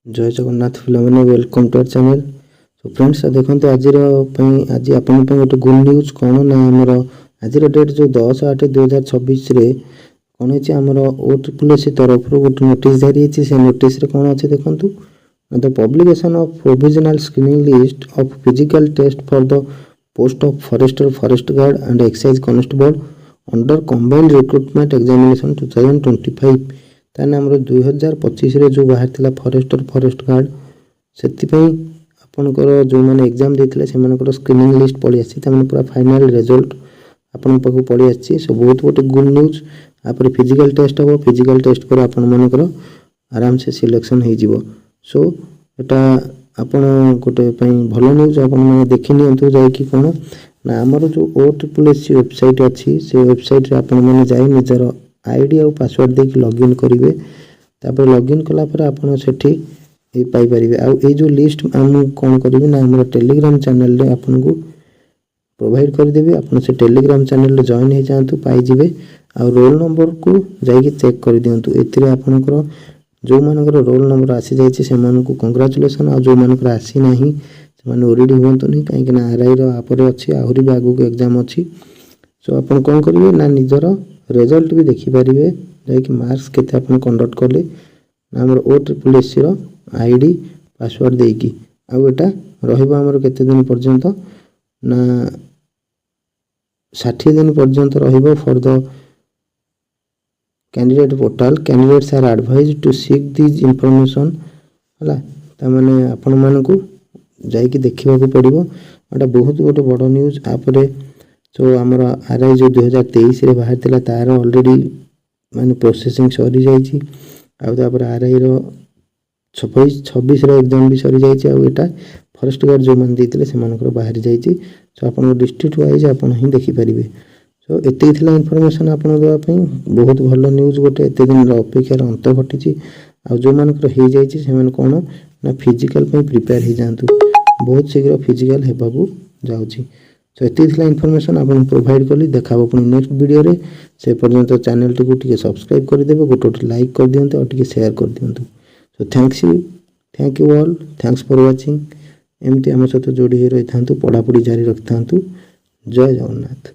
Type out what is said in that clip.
जय जगन्नाथ पिलाने welcome to our channel. So friends देखो आज आपण गोटे गुड न्यूज कौन ना आमर आज डेट जो 10/8/2026 कौन है आमर OSSC तरफ गोटे नोटिस जारी है। से नोटिस कौन अच्छे देखूँ the publication of provisional screening list of physical test for the post of forester forest guard and excise constable under combined recruitment examination 2025 ताने आमर 2025 जो बाहर थिला फॉरेस्टर फॉरेस्ट गार्ड से आपनकर जो मैंने एग्जाम देते से स्क्रीनिंग लिस्ट पड़ी आसी पूरा फाइनल रिजल्ट आपन पाखु पड़ी आसी। सो बहुत गोटे गुड न्यूज। आप फिजिकल टेस्ट हम फिजिकल टेस्ट पर आपण मानकर आराम से सिलेक्शन हो जिवो। सो एटा आपण गोटे भल न्यूज आपण मैंने देखि नियंतु जाइए कौन ना आमर जो OSSC वेबसाइट अच्छी से वेबसाइट आपण मैंने जाई निजर आईडी और पासवर्ड देके लॉगिन करेंगे। तापर लॉगिन कला पर आपण सेठी पाई परिबे। आ ए जो लिस्ट हम कौन करेंगे ना हमर टेलीग्राम चैनल रे आपन को प्रोवाइड कर देबे। आपन से टेलीग्राम चैनल रे जॉइन हो जांतु पाई जिवे आ रोल नंबर को जाई चेक कर दियंतु। एथिरे आपनकर जो मानकर रोल नंबर आसी जाइए से मानक कंग्राचुलेसन। आ जो मानकर आसी नहीं से माने ओरिडी होंतु नहीं कहीं ना आरआई रो आपरे अच्छी आहरी भी आगु को एग्जाम अच्छी। सो आपन कौन करिवे ना निजर रिजल्ट भी देखिपारे जाकि मार्क्स केते आपन कंडक्ट कले ना हमर OSSC रो आईडी पासवर्ड देकी आ एटा रहिबो हमर केते दिन पर्यंत ना 60 दिन पर्यंत रहिबो for the candidate portal. Candidates are advised to seek this information हला ता माने आपन मान को जाइकी देखिबा को पड़िबो। एटा बहुत गोटे बड़ न्यूज। आपरे जो आमर आरआई जो 2023 रे बाहर थिला तार ऑलरेडी माने प्रोसेसिंग सरी जाइछि। आपर आरआई रो 26 रो एग्जाम भी सरी जाइछि। आ एटा फॉरेस्ट गार्ड जो मान देथिले से मानकर बाहर जाइछि। सो आपन डिस्ट्रिक्ट वाइज आपन ही देखि परिबे। सो एते थिला इन्फॉर्मेशन आपन देवा पई बहुत भलो न्यूज गोटे एते दिन रो अपेक्षा अंत घटिछि। आ जो मानकर हे जाइछि से मान कोन ना फिजिकल पई प्रिपेयर हे जांतु बहुत शीघ्र फिजिकल हेबाकू जाउछि। तो ये इनफॉरमेशन आपन प्रोवाइड कली देखा पुणी नेक्स्ट वीडियो रे। से पर्यंत चैनल टी को सब्सक्राइब कर देबे गोटे गोटे लाइक कर दियंतु और शेयर कर दियंतु। So thank you all thanks for watching. एमती आम सहित जोड़ी रही था पढ़ापढ़ी जारी रखि था। जय जगन्नाथ।